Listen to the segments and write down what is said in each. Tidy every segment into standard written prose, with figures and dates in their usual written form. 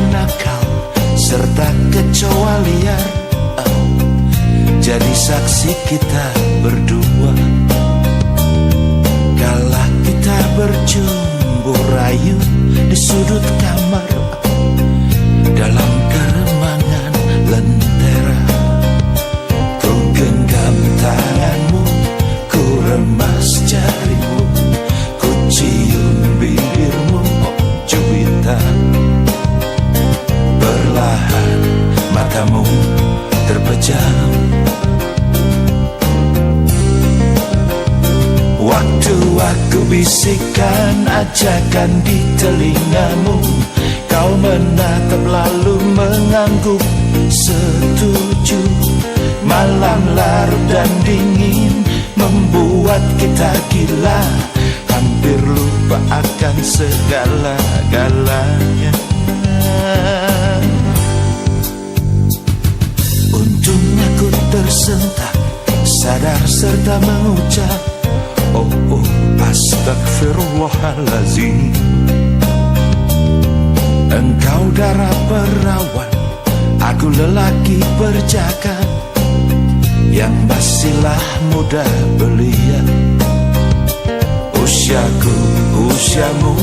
nakal serta kecoa liar, jadi saksi kita berdua. Kala kita berjumbu rayu di sudut kamar, dalam keremangan lentera. Ku genggam tanganmu, ku remas jarimu, ku cium bibirmu, oh Juwita. Perlahan matamu terpejam, waktu aku bisikkan ajakan di telingamu, kau menatap lalu mengangguk setuju. Malam larut dan dingin membuat kita gila, hampir lupa akan segala-galanya. Untung aku tersentak, sadar serta mengucap, oh astagfirullahalazim. Engkau darah perawan, aku lelaki perjaka, yang masihlah muda belia. Usiaku, usiamu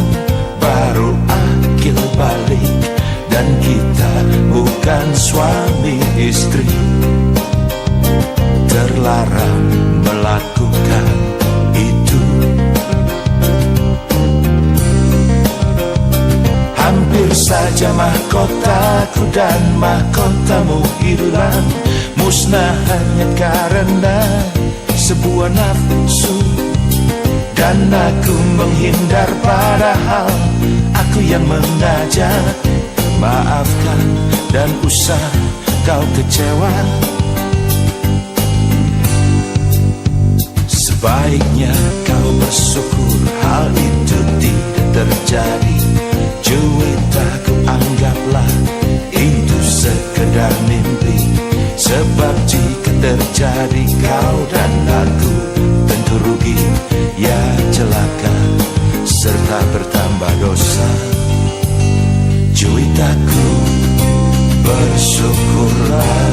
baru akil balik, dan kita bukan suami istri. Terlarang melakukan itu. Hampir saja mahkotaku dan mahkotamu hilang, musnah hanya karena sebuah nafsu. Dan aku menghindar padahal aku yang mengajak. Maafkan dan usah kau kecewa. Sebaiknya kau bersyukur hal itu tidak terjadi. Juwita, ku anggaplah itu sekedar mimpi. Sebab jika terjadi kau dan aku tentu rugi, ya celaka serta bertambah dosa. Juwitaku, bersyukurlah.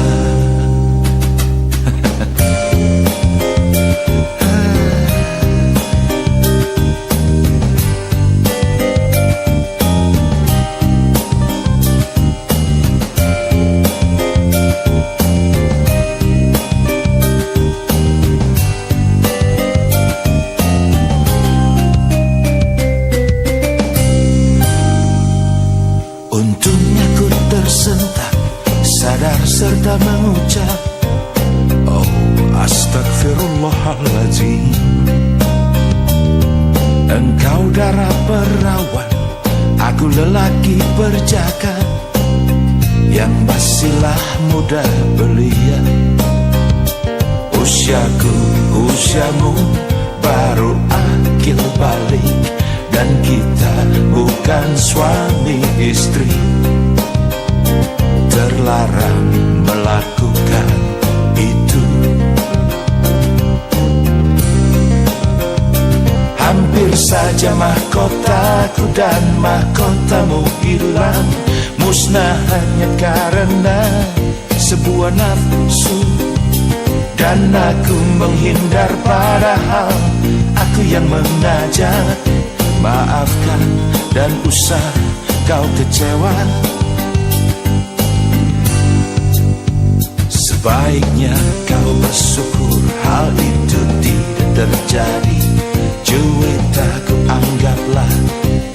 Untungnya ku tersentak, sadar serta mengucap, oh astagfirullahaladzim. Engkau darah perawan, aku lelaki perjaka, yang masihlah muda belia. Usiaku, usiamu baru akil balik, dan kita bukan suami istri. Terlarang melakukan itu. Hampir saja mahkotaku dan mahkotamu hilang, musnah hanya karena sebuah nafsu. Dan aku menghindar padahal aku yang mengajak. Maafkan dan usah kau kecewa. Sebaiknya kau bersyukur hal itu tidak terjadi. Juwita, ku anggaplah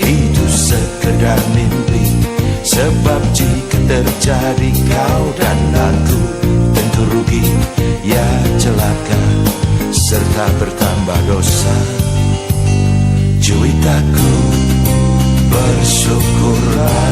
itu sekedar mimpi. Sebab jika terjadi kau dan aku tentu rugi, ya celaka serta bertambah dosa. Juwitaku, bersyukurlah.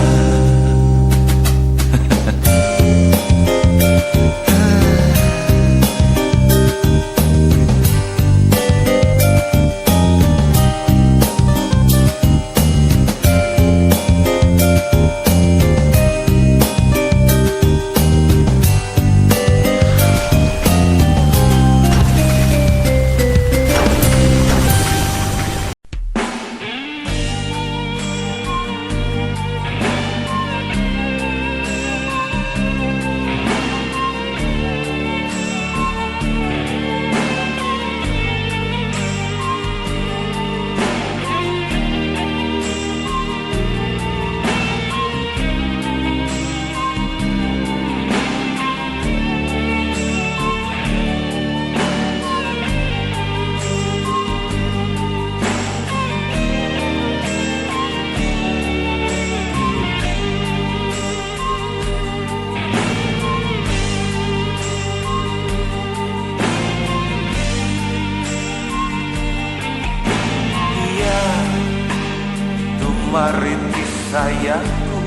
Tumaritis sayangku,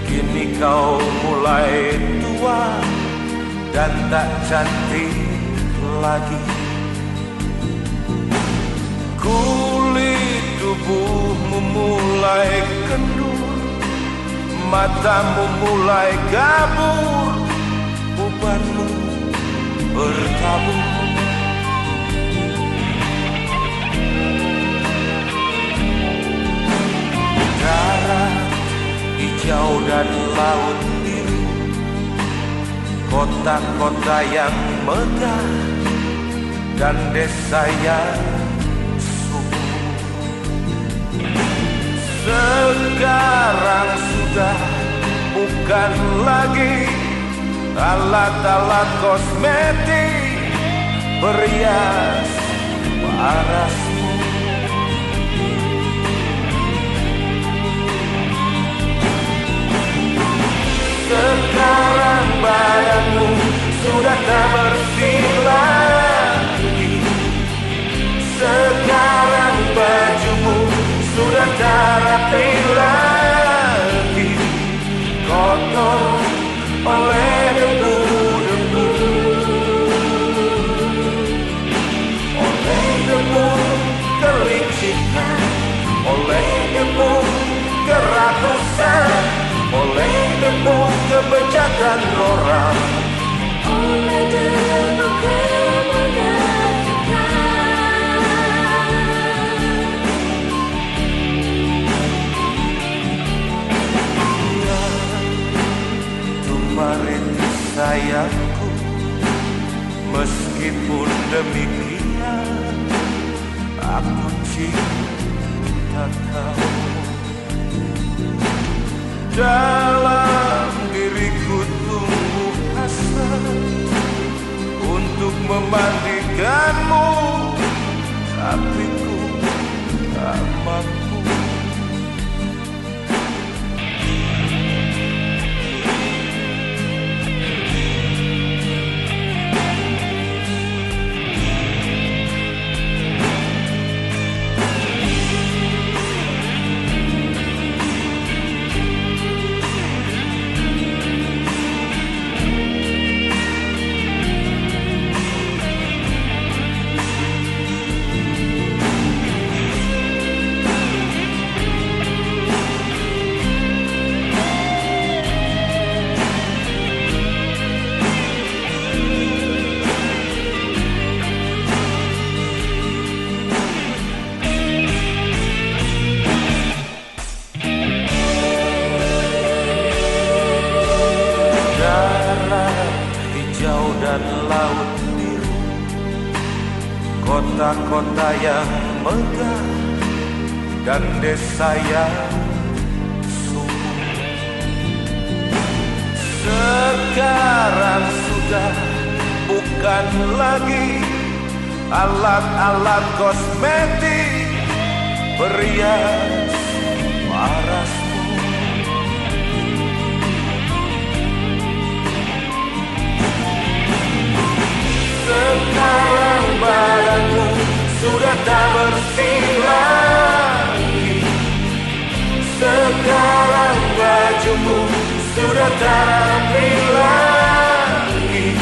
kini kau mulai tua dan tak cantik lagi. Kulit tubuhmu mulai kendur, matamu mulai kabur, ubanmu bertabur. Darat hijau dan laut biru, kota-kota yang megah dan desa yang subur. Sekarang sudah bukan lagi alat-alat kosmetik berias parasmu. Sekarang badanmu sudah tak bersih lagi. Sekarang bajumu sudah tak rapi lagi, kotor oleh debu-debu, oleh debu kelicikan, oleh debu kerakusan, oleh debu kebejatan orang, oleh debu kemunafikan. Ya, Tumaritis sayangku, meskipun demikian aku cinta kau. Dalam diriku tumbuh hasrat untuk memandikanmu, tapi ku tak mampu. Hijau dan laut biru, kota-kota yang megah dan desa yang subur. Sekarang sudah bukan lagi alat-alat kosmetik berias parasmu. Sekarang badanmu sudah tak bersih lagi. Sekarang bajumu sudah tak rapi lagi,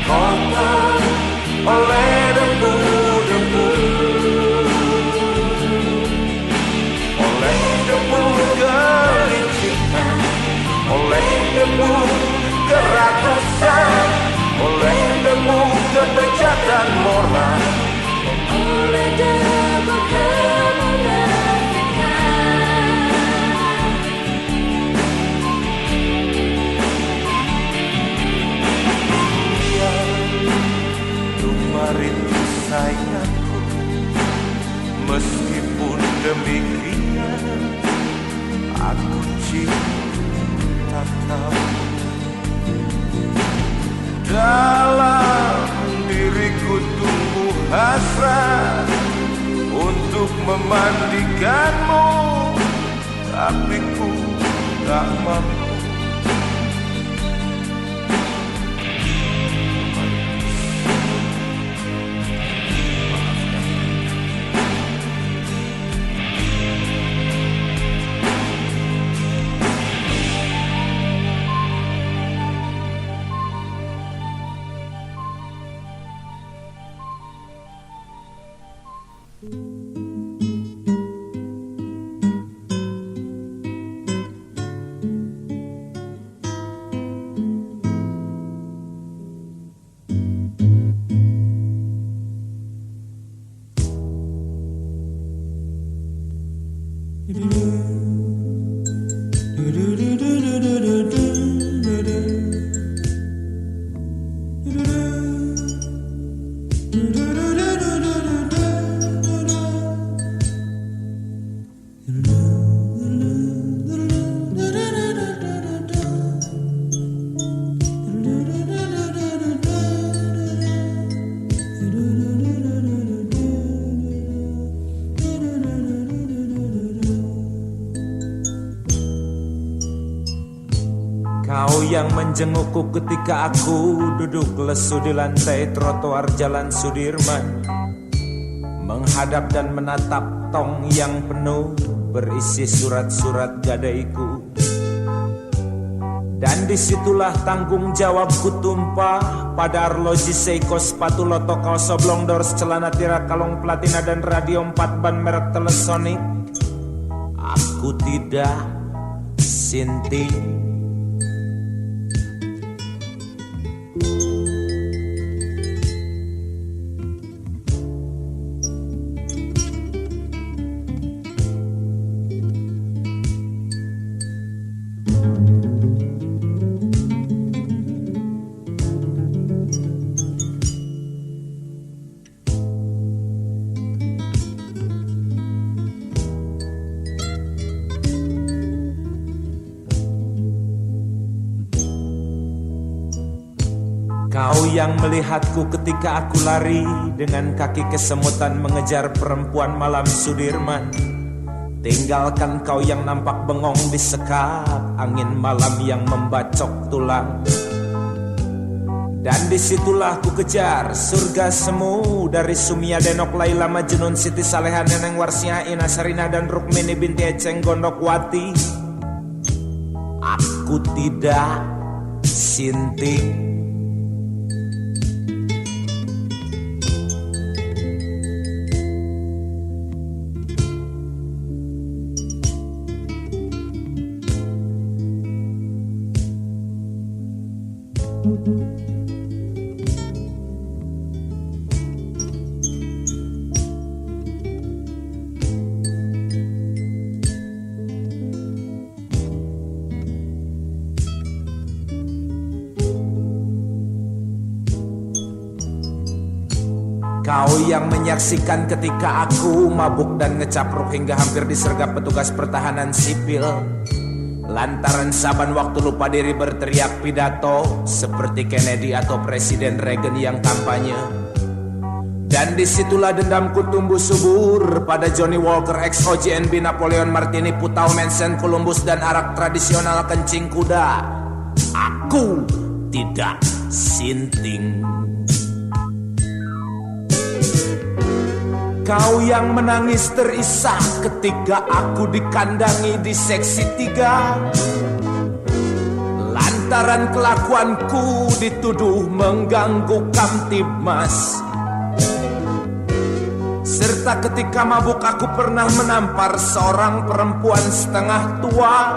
kotor oleh debu-debu, oleh debu kelicikan, oleh debu kerakusan, oleh debu kebejatan moral, oleh debu kemunafikan. Ya, Tumaritis sayangku, meskipun demikian aku cinta kau. Dalam diriku tumbuh hasrat untuk memandikanmu, tapi ku tak mampu. Kau yang menjengukku ketika aku duduk lesu di lantai trotoar Jalan Sudirman, menghadap dan menatap tong yang penuh berisi surat-surat gadaiku. Dan disitulah tanggung jawabku tumpah pada arloji Seiko, sepatu loto, kaos oblong, doors, celana tirak, kalung platina, dan radio 4 ban merek Telesonic. Aku tidak sinting. Kau yang melihatku ketika aku lari dengan kaki kesemutan mengejar perempuan malam Sudirman. Tinggalkan kau yang nampak bengong di sekap angin malam yang membacok tulang. Dan disitulah ku kejar surga semu dari Sumia, Denok, Laila, Majnun, Siti Saleha, Neneng Warsia, Ina Sarina, dan Rukmini binti Eceng Gondokwati. Aku tidak sinting. Kau yang menyaksikan ketika aku mabuk dan ngecapruk hingga hampir disergap petugas pertahanan sipil, lantaran saban waktu lupa diri berteriak pidato seperti Kennedy atau Presiden Reagan yang kampanye. Dan disitulah dendamku tumbuh subur pada Johnny Walker, XOJNB, Napoleon Martini, Putau, Mensen, Columbus, dan arak tradisional kencing kuda. Aku tidak sinting. Kau yang menangis terisak ketika aku dikandangi di seksi 3, lantaran kelakuanku dituduh mengganggu Kamtibmas. Serta ketika mabuk aku pernah menampar seorang perempuan setengah tua,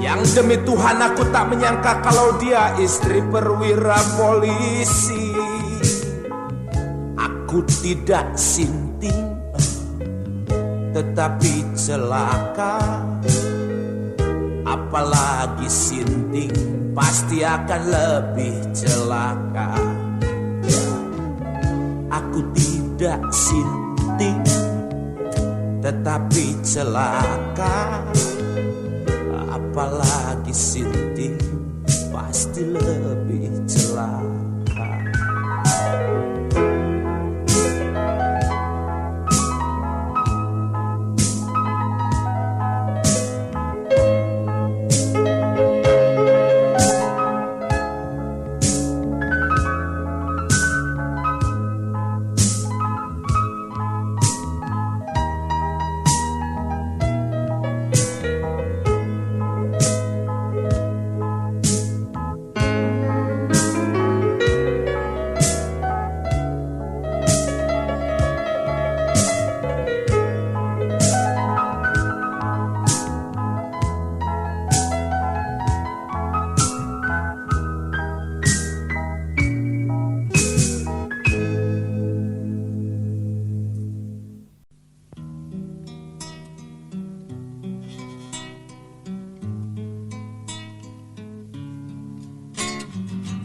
yang demi Tuhan aku tak menyangka kalau dia istri perwira polisi. Aku tidak sinting, tetapi celaka. Apalagi sinting, pasti akan lebih celaka. Aku tidak sinting, tetapi celaka. Apalagi sinting, pasti lebih celaka.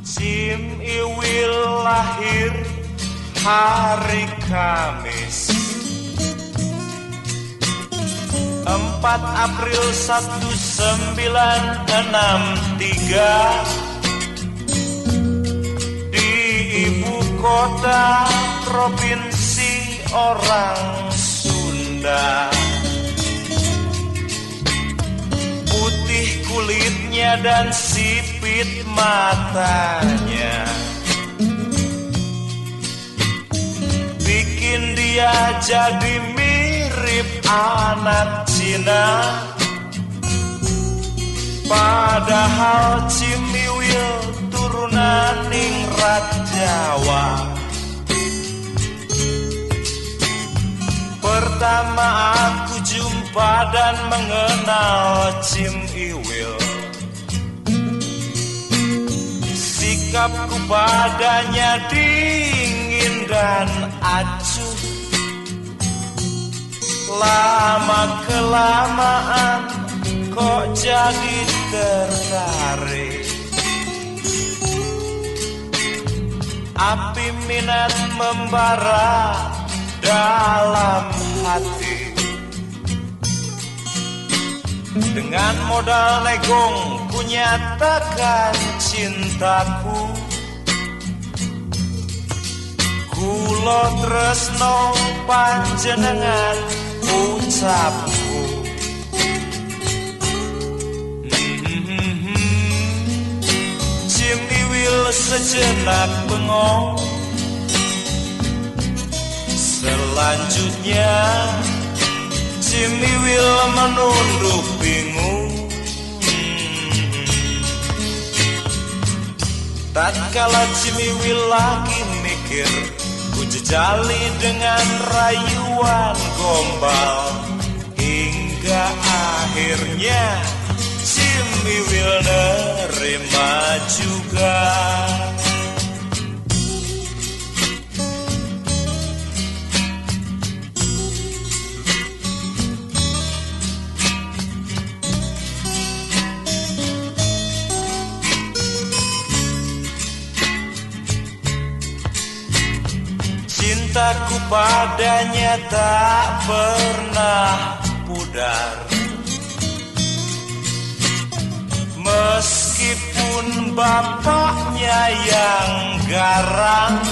Cim Iwil lahir hari Kamis 4 April 1963 di ibu kota provinsi orang Sunda. Putih kulitnya dan sipit matanya bikin dia jadi mirip anak Cina. Padahal Cim Iwil turunan ningrat Jawa. Pertama aku jumpa dan mengenal Cim Iwil, sikapku padanya dingin dan acuh. Lama-kelamaan kok jadi tertarik, api minat membara dalam hati. Dengan modal negong ku nyatakan cintaku, kulo tresno panjenengan ucapku. Cim Iwil sejenak bengong, selanjutnya Cim Iwil menunduk bingung. Tatkala Cim Iwil lagi mikir, ku jejali dengan rayuan gombal, hingga akhirnya Cim Iwil nerima juga. Cintaku padanya tak pernah pudar, meskipun bapaknya yang garang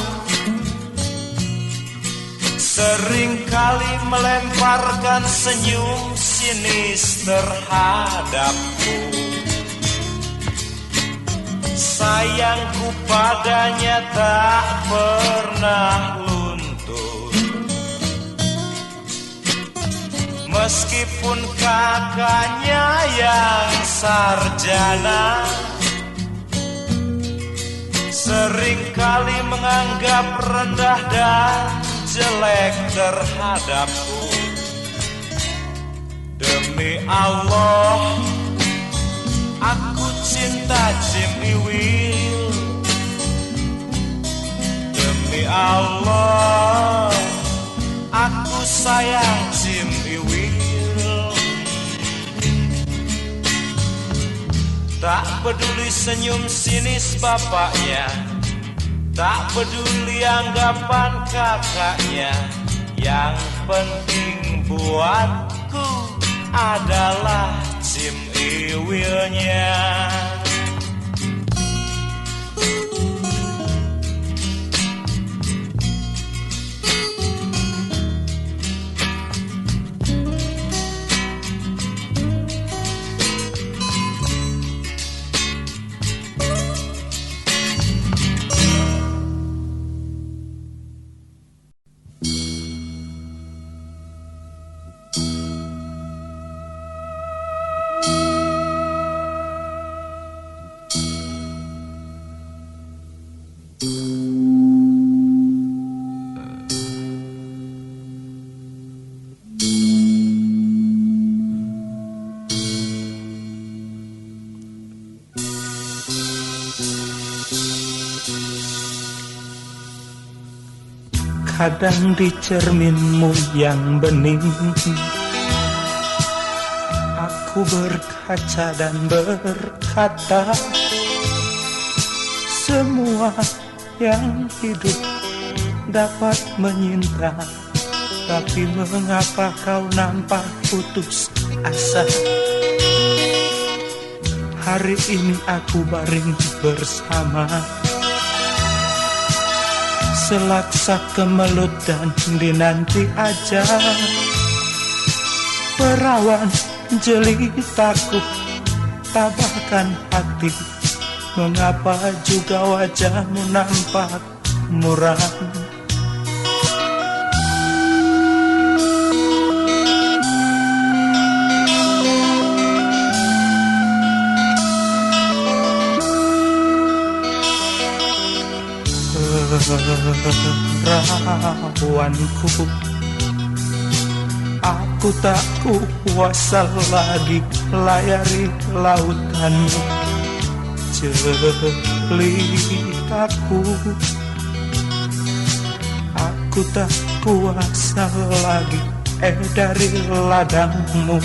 seringkali melemparkan senyum sinis terhadapku. Sayangku padanya tak pernah luntur, meskipun kakaknya yang sarjana seringkali menganggap rendah dan jelek terhadapku. Demi Allah, aku cinta Cim Iwil. Demi Allah, aku sayang Cim Iwil. Tak peduli senyum sinis bapaknya, tak peduli anggapan kakaknya, yang penting buatku adalah Cim Iwilnya. Kadang di cerminmu yang bening, aku berkaca dan berkata, semua yang hidup dapat menyinta, tapi mengapa kau nampak putus asa? Hari ini aku baring bersama selaksa kemelut dan dinanti aja. Perawan jelitaku tabahkan hati, mengapa juga wajahmu nampak muram? Perawanku, aku tak kuasa lagi layari lautanmu. Jelitaku, aku tak kuasa lagi dari ladangmu,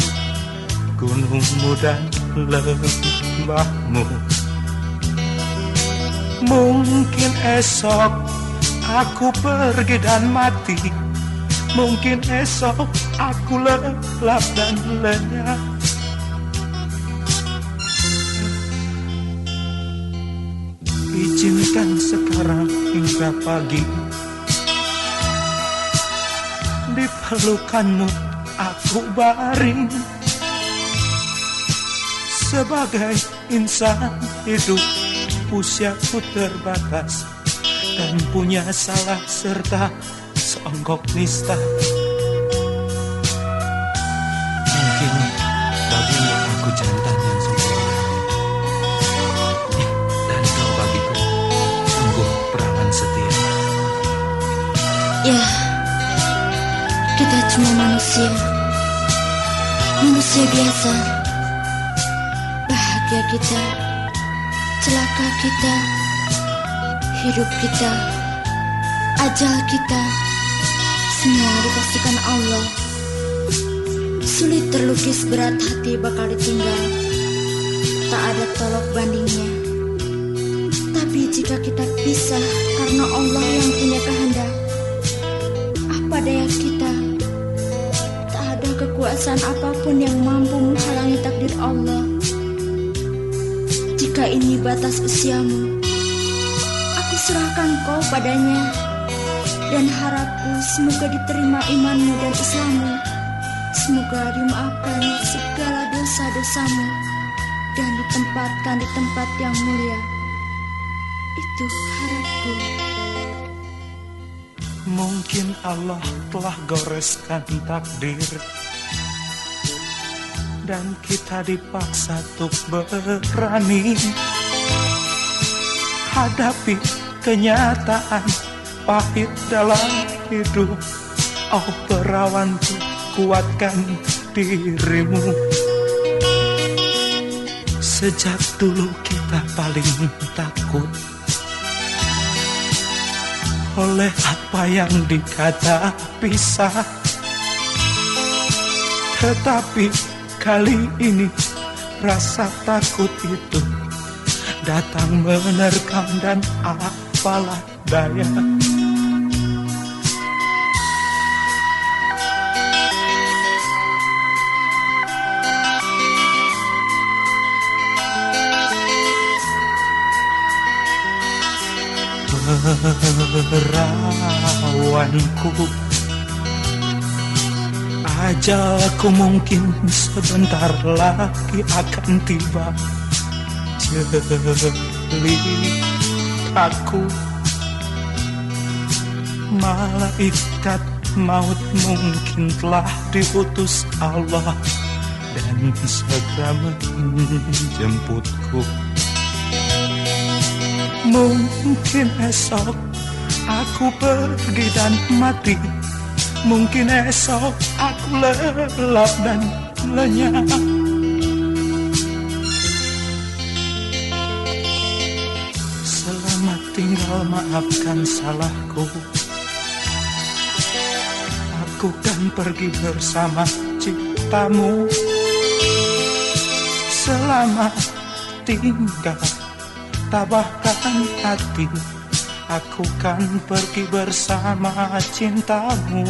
gunungmu dan lembahmu. Mungkin esok aku pergi dan mati, mungkin esok aku lelap dan lenyap. Izinkan sekarang hingga pagi, di pelukanmu aku baring. Sebagai insan hidup, usiaku terbatas dan punya salah serta seonggok nista. Mungkin bagimu aku jantan yang sempurna, dan kau bagiku sungguh perawan setia. Ya, kita cuma manusia biasa. Bahagia kita, celaka kita, hidup kita, ajal kita, semua dipastikan Allah. Sulit terlukis, berat hati bakal ditinggal, tak ada tolok bandingnya. Tapi jika kita pisah karena Allah yang punya kehendak, apa daya kita? Tak ada kekuasaan apapun yang mampu menghalangi takdir Allah. Jika ini batas usiamu, aku serahkan kau padanya, dan harapku semoga diterima imanmu dan Islammu. Semoga dimaafkan segala dosa-dosamu dan ditempatkan di tempat yang mulia. Itu harapku. Mungkin Allah telah goreskan takdir, dan kita dipaksa untuk berani hadapi kenyataan pahit dalam hidup. Oh perawanku, kuatkan dirimu. Sejak dulu kita paling takut oleh apa yang dikata pisah. Tetapi kali ini rasa takut itu datang menerkam, dan apalah daya. Perawanku, ajalku mungkin sebentar lagi akan tiba. Jelitaku, malaikat maut mungkin telah diutus Allah dan segera menjemputku. Mungkin esok aku pergi dan mati, mungkin esok aku lelap dan lenyap. Selamat tinggal, maafkan salahku. Aku kan pergi bersama ciptamu. Selamat tinggal, tabahkan hati, aku kan pergi bersama cintamu.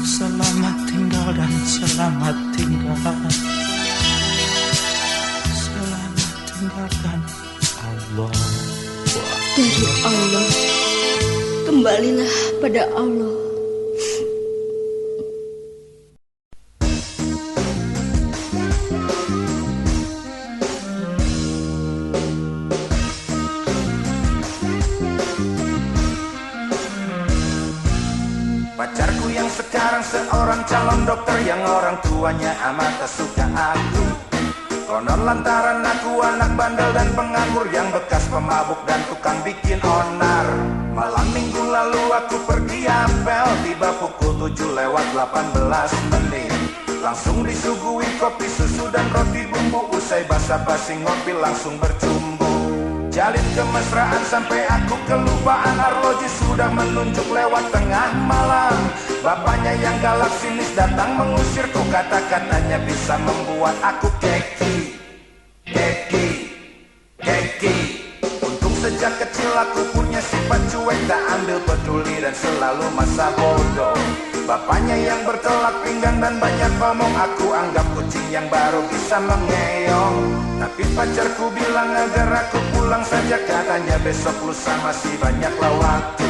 Selamat tinggal dan selamat tinggal. Selamat tinggal dan Allah. Dari Allah, kembalilah pada Allah. Pacarku yang sekarang seorang calon dokter, yang orang tuanya amat tak suka aku. Konon lantaran aku anak bandel dan penganggur, yang bekas pemabuk dan tukang bikin onar. Malam minggu lalu aku pergi apel, tiba pukul 7 lewat 18 menit. Langsung disuguhi kopi, susu dan roti bumbu. Usai basa-basi ngopi langsung bercumbu. Jalin kemesraan sampai aku kelupaan, arloji sudah menunjuk lewat tengah malam. Bapaknya yang galak sinis datang mengusirku, kata-katanya bisa membuat aku keki. Untung sejak kecil aku punya sifat cuek, tak ambil peduli dan selalu masa bodoh. Bapaknya yang bertolak pinggang dan banyak ngomong, aku anggap kucing yang baru bisa mengeong. Tapi pacarku bilang agar aku pulang saja, katanya besok lusa masih banyaklah waktu.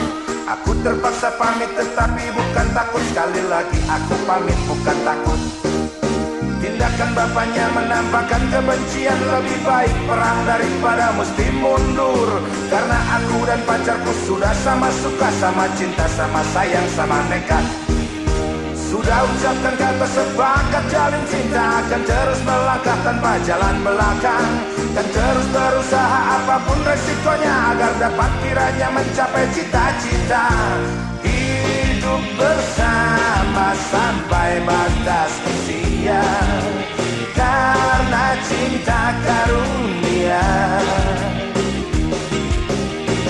Aku terpaksa pamit tetapi bukan takut, sekali lagi aku pamit bukan takut. Tindakan bapaknya menampakkan kebencian, lebih baik perang daripada mesti mundur. Karena aku dan pacarku sudah sama suka, sama cinta, sama sayang, sama nekat. Sudah ucapkan kata sepakat, jalin cinta akan terus melangkah tanpa jalan belakang. Dan terus berusaha apapun resikonya, agar dapat kiranya mencapai cita-cita. Hidup bersama sampai batas usia, karena cinta karunia.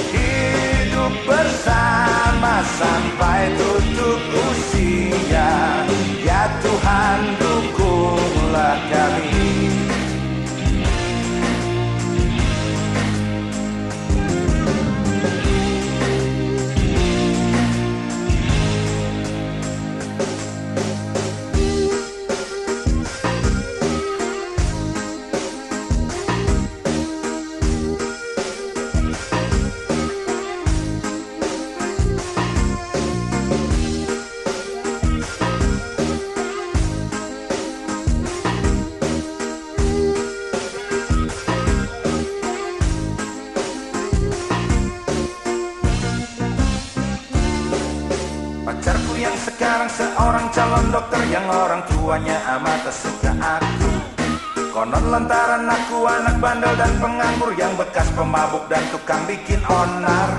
Hidup bersama sampai tutup usia, ya Tuhan dukunglah kami. Pacarku yang sekarang seorang calon dokter, yang orang tuanya amat tak suka aku. Konon lantaran aku anak bandel dan penganggur, yang bekas pemabuk dan tukang bikin onar.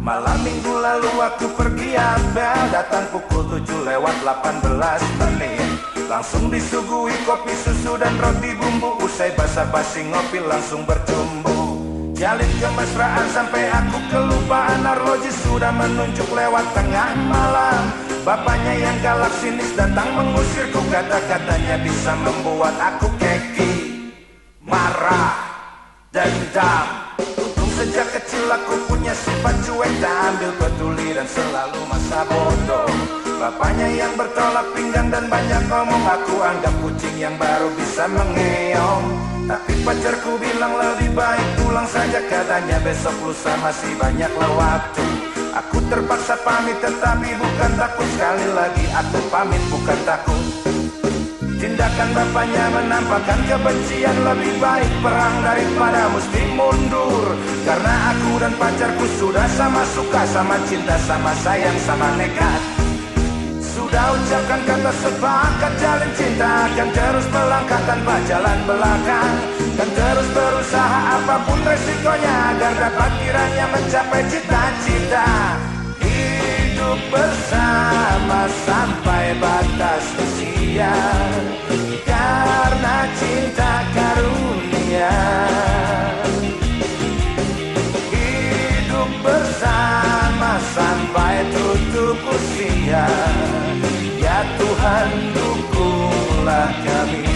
Malam minggu lalu aku pergi apel, datang pukul 7 lewat 18 menit. Langsung disuguhi kopi, susu dan roti bumbu. Usai basa-basi ngopi langsung bercumbu. Jalin kemesraan sampai aku kelupaan, arloji sudah menunjuk lewat tengah malam. Bapaknya yang galak sinis datang mengusirku, kata-katanya bisa membuat aku keki, marah, dendam. Untung sejak kecil aku punya sifat cuek, tak ambil peduli dan selalu masa bodoh. Bapaknya yang bertolak pinggang dan banyak ngomong, aku anggap kucing yang baru bisa mengeong. Tapi pacarku bilang lebih baik pulang saja, katanya besok lusa masih banyaklah waktu. Aku terpaksa pamit tetapi bukan takut, sekali lagi aku pamit bukan takut. Tindakan bapaknya menampakkan kebencian, lebih baik perang daripada mesti mundur. Karena aku dan pacarku sudah sama suka, sama cinta, sama sayang, sama nekat. Sudah ucapkan kata sepakat, jalin cinta akan terus melangkah tanpa jalan belakang. Dan terus berusaha apapun resikonya, agar dapat kiranya mencapai cita-cita. Hidup bersama sampai batas usia, karena cinta karunia. Hidup bersama sampai tutup usia, ya Tuhan dukunglah kami.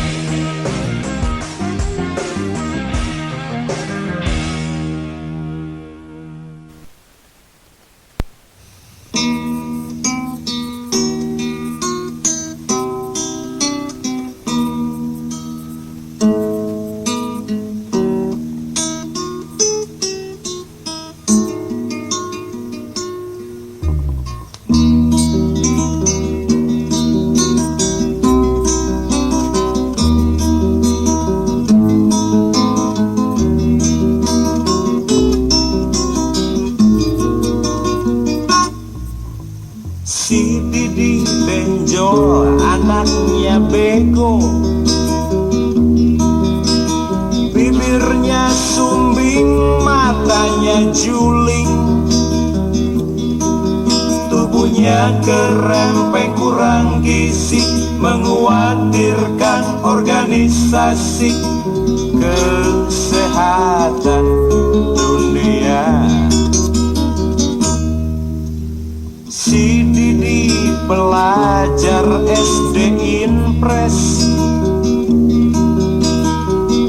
Si Didi benjol anaknya bego, bibirnya sumbing, matanya juling, tubuhnya kerempeng kurang gizi, mengkhawatirkan organisasi kesehatan dunia. Si Didi pelajar SD Impres,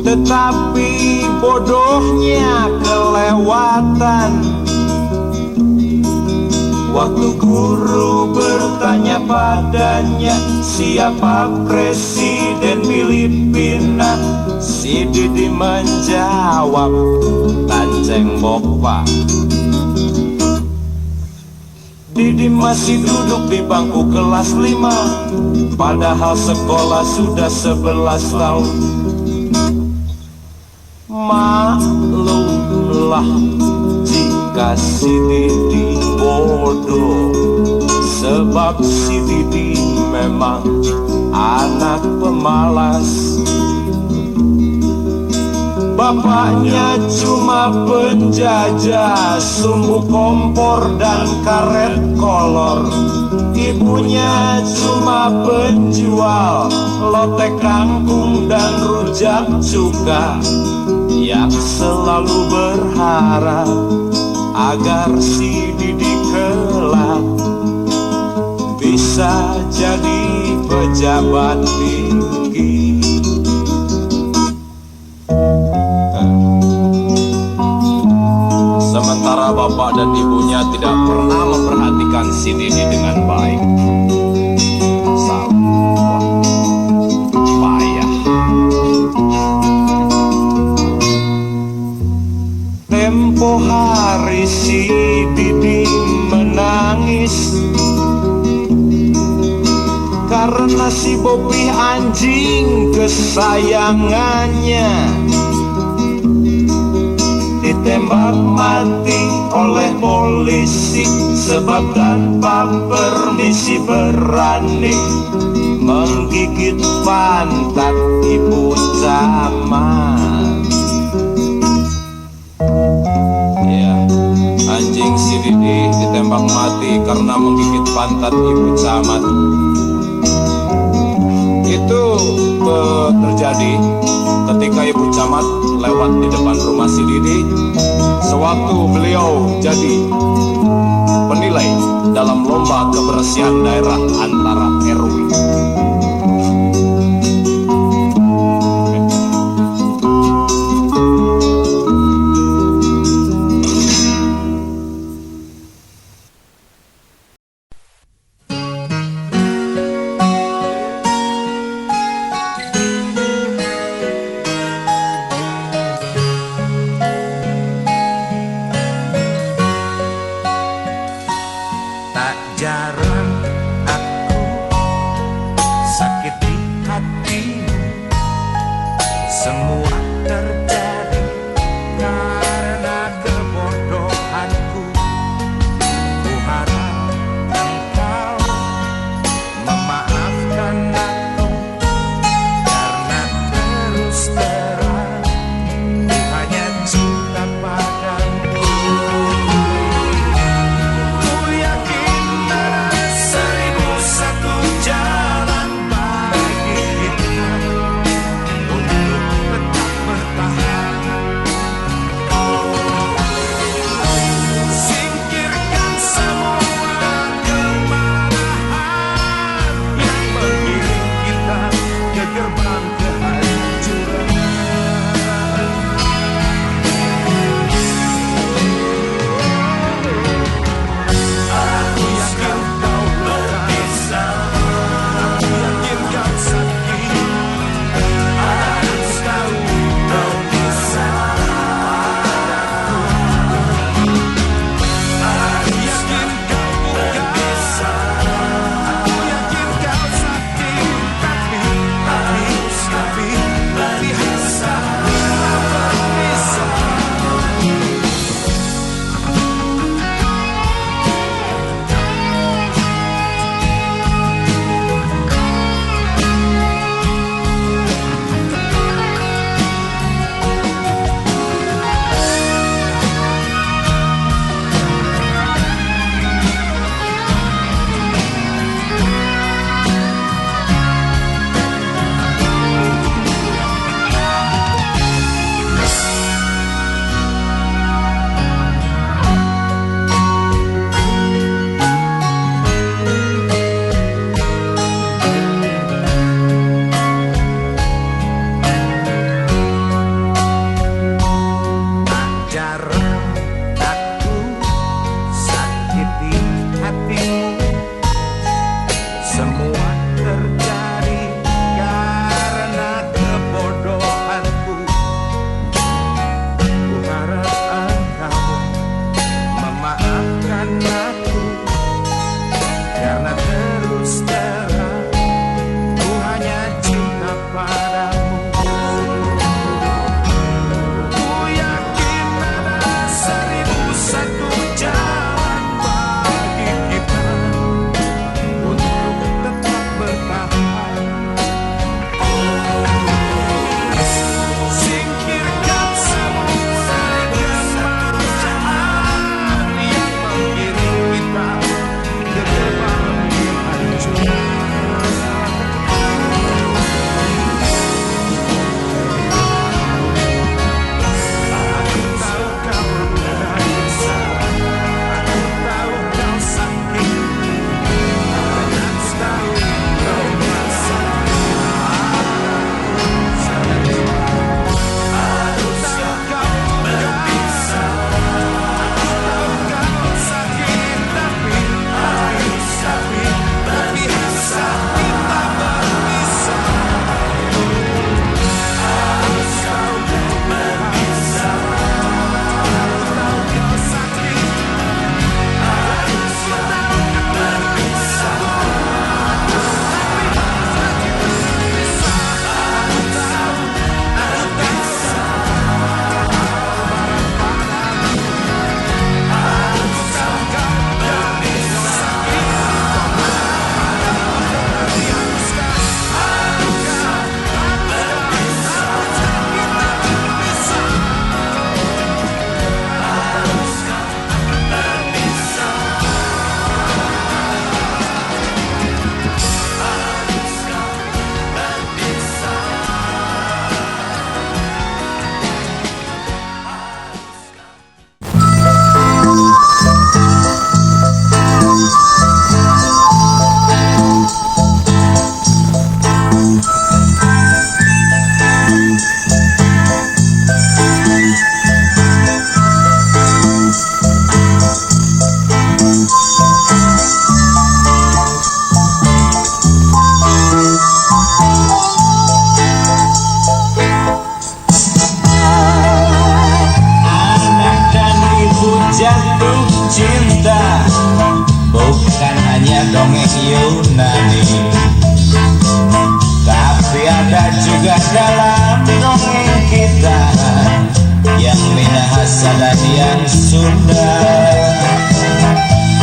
tetapi bodohnya kelewatan. Waktu guru bertanya padanya, siapa presiden Filipina, si Didi menjawab, Tanceng Bopa. Didi masih duduk di bangku kelas 5, padahal sekolah sudah 11 tahun. Maklumlah jika si Didi bodoh, sebab si Didi memang anak pemalas. Bapaknya cuma penjajah sumbu kompor dan karet kolor. Ibunya cuma penjual lotek kangkung dan rujak cuka, yang selalu berharap agar si Didi kelak bisa jadi pejabat tinggi. Sementara bapak dan ibunya tidak pernah memperhatikan si Didi dengan baik. Salah, payah. Tempo hari si Didi menangis karena si Bobi anjing kesayangannya ditembak mati oleh polisi, sebab tanpa permisi berani menggigit pantat ibu camat. Ya, anjing si Didi ditembak mati karena menggigit pantat ibu camat. Itu terjadi ketika ibu camat lewat di depan rumah si Didi sewaktu beliau jadi penilai dalam lomba kebersihan daerah antara RW. Yunani. Tapi ada juga dalam dongeng kita yang Minahasa dan yang Sunda.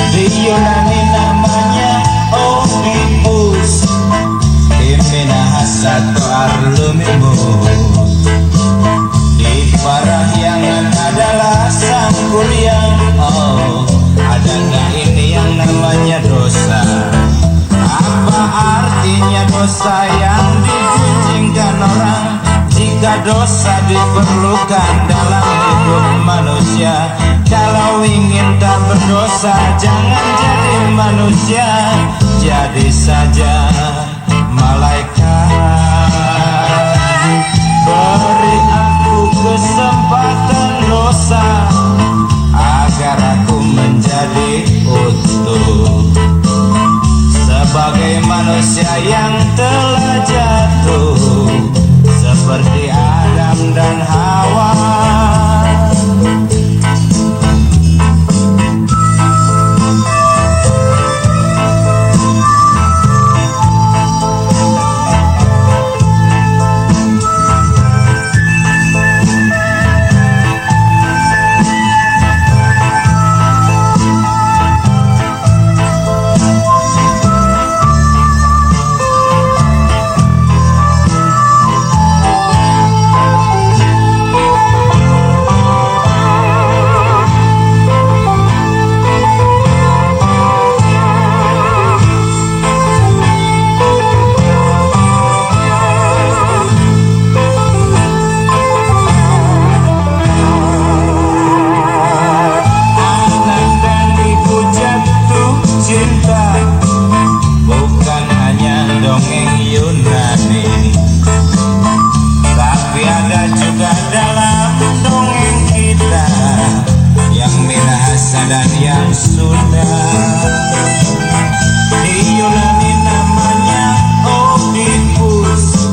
Di Yunani namanya Oedipus, di Minahasa Arlumimus. Di Parahyangan adalah sang kuliang. Oh, ada nggak ini yang namanya dosa? Apa artinya dosa yang digunjingkan orang? Jika dosa diperlukan dalam hidup manusia, kalau ingin tak berdosa, jangan jadi manusia, jadi saja malaikat. Beri aku kesempatan dosa agar aku menjadi utuh sebagai manusia yang telah jatuh seperti Adam dan Hawa. Dan yang Sunda. Di Yunani namanya Oedipus,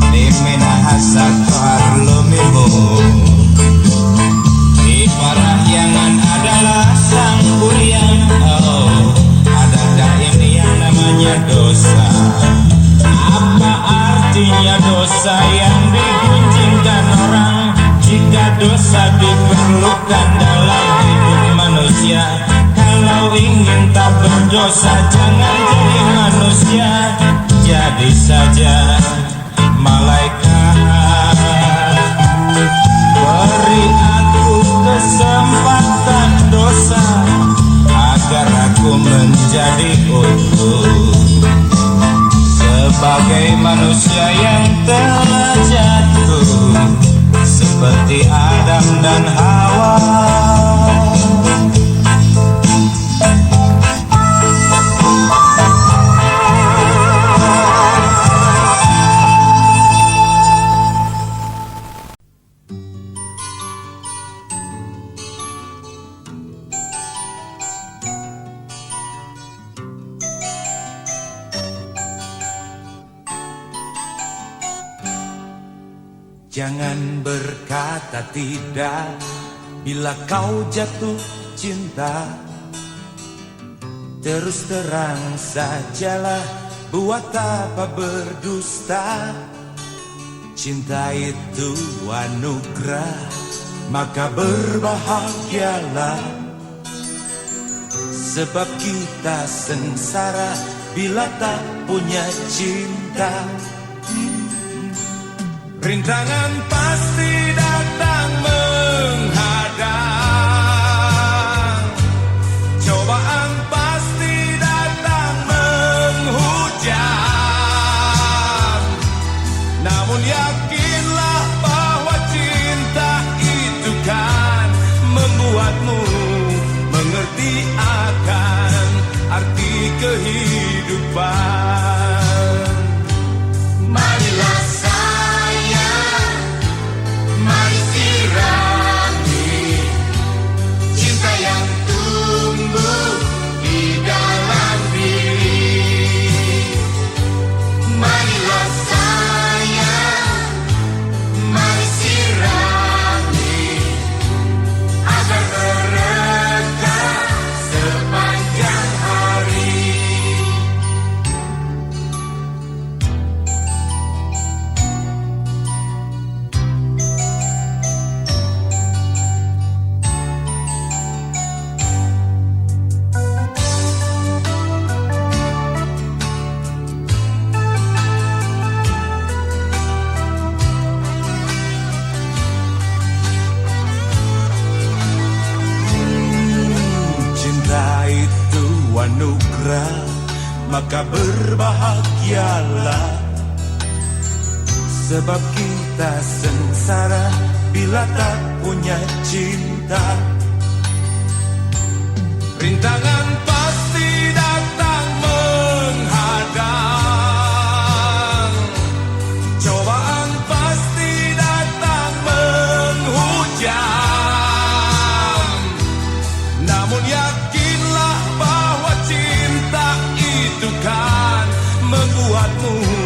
di Minahasa Arlumimus. Di Parahyangan adalah sang kuliang. Oh, adakah ini yang namanya dosa? Apa artinya dosa yang digunjingkan orang? Jika dosa diperlukan dalam hidup manusia, kalau ingin tak berdosa, jangan jadi manusia, jadi saja malaikat. Beri aku kesempatan dosa agar aku menjadi utuh sebagai manusia yang telah jatuh seperti Adam dan Hawa. Jangan berkata tidak bila kau jatuh cinta. Terus terang sajalah, buat apa berdusta. Cinta itu anugerah, maka berbahagialah. Sebab kita sengsara bila tak punya cinta. Rintangan pasti datang menghadang, cobaan pasti datang menghujam. Namun yakinlah bahwa cinta itu kan membuatmu mengerti akan arti kehidupan. Marilah mari sirami cinta yang tumbuh di dalam diri. Marilah sayang, mari sirami agar mereka sepanjang hari. maka berbahagialah. Sebab kita sengsara bila tak punya cinta. Rintangan pasti datang menghadang, cobaan pasti datang menghujam. Namun yakinlah bahwa cinta itu kan membuatmu